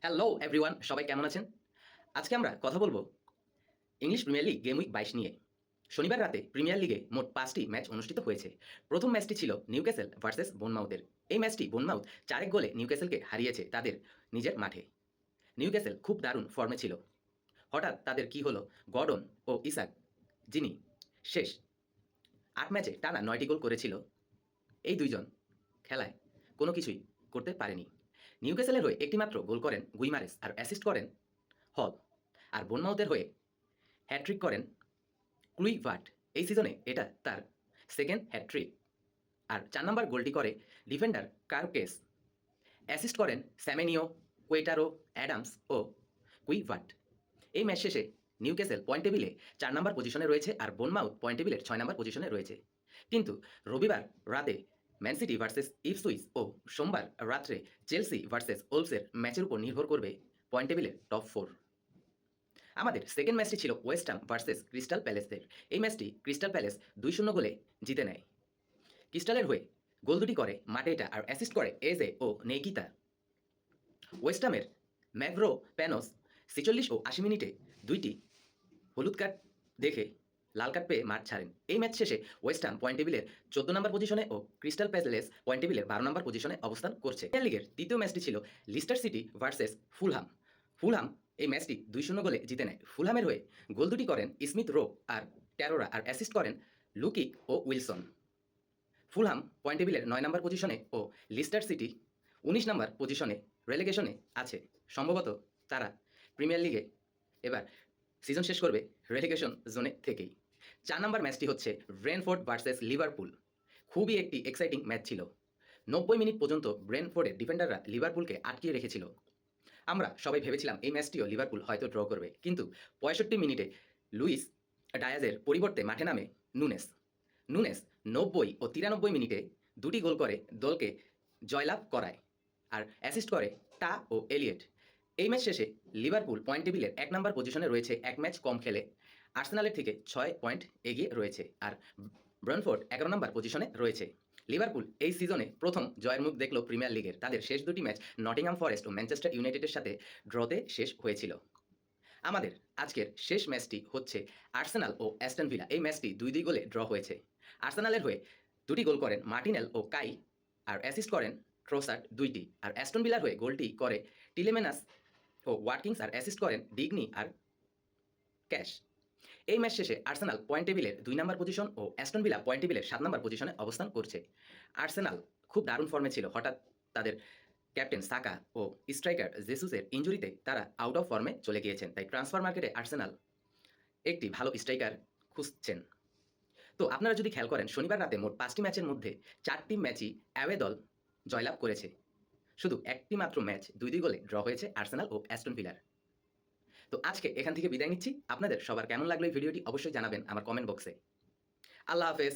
Hello everyone, সবাই কেমন আছেন? আজকে আমরা কথা বলবো English premier league game week ২২ নিয়ে। শনিবার রাতে প্রিমিয়ার লিগে মোট ৫টি ম্যাচ অনুষ্ঠিত হয়েছে। প্রথম ম্যাচটি ছিল নিউক্যাসল ভার্সেস বোনমাউথের। এই ম্যাচটি বোনমাউথ ৪-১ গোলে নিউক্যাসলকে হারিয়েছে তাদের নিজের মাঠে। নিউক্যাসল খুব দারুণ ফর্মে ছিল। হঠাৎ তাদের কি হলো, গর্ডন ও ইসাক, যিনি শেষ ৮ ম্যাচে টানা ৯টি গোল করেছিল, এই দুইজন খেলায় কোনো কিছুই করতে পারেনি। নিউক্যাসলের হয়ে একটিমাত্র গোল করেন গুইমারেস আর অ্যাসিস্ট করেন হল। আর বোনমাউথের হয়ে হ্যাট্রিক করেন ক্লুইভার্ট। এই সিজনে এটা তার সেকেন্ড হ্যাট্রিক। আর ৪ নম্বর গোলটি করে ডিফেন্ডার কার্কেস। অ্যাসিস্ট করেন স্যামেনিও, কোয়েটারো, অ্যাডামস ও কুইভার্ট। এই ম্যাচ শেষে নিউক্যাসল পয়েন্ট টেবিলে ৪ নম্বর পজিশনে রয়েছে আর বোনমাউথ পয়েন্ট টেবিলের ৬ নম্বর পজিশনে রয়েছে। কিন্তু রবিবার রাতে ম্যান সিটি ভার্সেস ইপসুইচ ও সোমবার রাত্রে চেলসি ভার্সেস ওলসের ম্যাচের উপর নির্ভর করবে পয়েন্ট টেবিলের টপ 4। আমাদের সেকেন্ড ম্যাচটি ছিল ওয়েস্ট হাম ভার্সেস ক্রিস্টাল প্যালেসের। এই ম্যাচটি ক্রিস্টাল প্যালেস ২-০ গোলে জিতে নেয়। ক্রিস্টালের হয়ে গোল দুটি করে মাটেটা আর অ্যাসিস্ট করে এজে ও নেইকিতা। ওয়েস্ট হামের ম্যাভরো প্যানোস ৪৬ ও ৮০ মিনিটে দুইটি হলুদ কার্ড দেখে লাল কার্ড পেয়ে মাঠ ছাড়েন। এই ম্যাচ শেষে ওয়েস্ট হাম পয়েন্ট টেবিলের ১৪ নম্বর পজিশনে ও ক্রিস্টাল প্যালেস পয়েন্ট টেবিলের ১২ নম্বর পজিশনে অবস্থান করছে। প্রিমিয়ার লিগের তৃতীয় ম্যাচটি ছিল Lister city versus Fulham. Fulham এই ম্যাচটি ২-০ গোলে জিতে নেয়। ফুলহামের হয়ে গোল দুটি করেন স্মিথ রো আর ট্যারোরা আর অ্যাসিস্ট করেন লুকিক ও উইলসন। ফুলহাম পয়েন্ট টেবিলের ৯ নম্বর পজিশনে ও লিস্টার সিটি ১৯ নম্বর পজিশনে রেলেগেশনে আছে। সম্ভবত তারা প্রিমিয়ার লিগে এবার সিজন শেষ করবে রেলিগেশন জোনে থেকেই। ৪ নম্বর ম্যাচটি হচ্ছে ব্রেনফোর্ড ভার্সেস লিভারপুল। খুবই একটি এক্সাইটিং ম্যাচ ছিল। ৯০ মিনিট পর্যন্ত ব্রেনফোর্ডের ডিফেন্ডাররা লিভারপুলকে আটকিয়ে রেখেছিল। আমরা সবাই ভেবেছিলাম এই ম্যাচটিও লিভারপুল হয়তো ড্র করবে, কিন্তু ৬৫ মিনিটে লুইস ডায়াজের পরিবর্তে মাঠে নামে নুনেস। নুনেস ৯০ ও ৯৩ মিনিটে দুটি গোল করে দলকে জয়লাভ করায় আর অ্যাসিস্ট করে টা ও এলিয়েট। এই ম্যাচ শেষে লিভারপুল পয়েন্ট টেবিলের ১ নম্বর পজিশনে রয়েছে, ১ ম্যাচ কম খেলে আর্সেনালের থেকে ৬ পয়েন্ট এগিয়ে রয়েছে। আর ব্রেনফোর্ড ১১ নম্বর পজিশনে রয়েছে। লিভারপুল এই সিজনে প্রথম জয়ের মুখ দেখল প্রিমিয়ার লিগের। তাদের শেষ দুটি ম্যাচ নটিংহাম ফরেস্ট ও ম্যানচেস্টার ইউনাইটেডের সাথে ড্রতে শেষ হয়েছিল। আমাদের আজকের শেষ ম্যাচটি হচ্ছে আর্সেনাল ও অ্যাস্টন ভিলা। এই ম্যাচটি ২-২ গোলে ড্র হয়েছে। আর্সেনালের হয়ে দুটি গোল করেন মার্টিনেল ও কাই আর অ্যাসিস্ট করেন ট্রোসার্ড দুইটি। আর অ্যাস্টন ভিলার হয়ে গোলটি করে টিলেমেনাস ও ওয়াটকিংস আর অ্যাসিস্ট করেন ডিগনি আর ক্যাশ। এই ম্যাচ শেষে আর্সেনাল পয়েন্ট টেবিলের ২ নম্বর পজিশন ও অ্যাস্টন ভিলা পয়েন্ট টেবিলের ৭ নম্বর পজিশনে অবস্থান করছে। আর্সেনাল খুব দারুণ ফর্মে ছিল। হঠাৎ তাদের ক্যাপ্টেন সাকা ও স্ট্রাইকার জেসুসের ইনজুরিতে তারা আউট অফ ফর্মে চলে গিয়েছেন। তাই ট্রান্সফার মার্কেটে আর্সেনাল একটি ভালো স্ট্রাইকার খুঁজছেন। তো আপনারা যদি খেয়াল করেন, শনিবার রাতে মোট ৫টি ম্যাচের মধ্যে ৪টি ম্যাচই অ্যাওয়ে দল জয়লাভ করেছে। শুধু একটি মাত্র ম্যাচ ২-২ গোলে ড্র হয়েছে আর্সেনাল ও অ্যাস্টন ভিলার। তো আজকে এখান থেকে বিদায় নিচ্ছি। আপনাদের সবার কেমন লাগলো এই ভিডিওটি অবশ্যই জানাবেন আমার কমেন্ট বক্সে। আল্লাহ হাফেজ।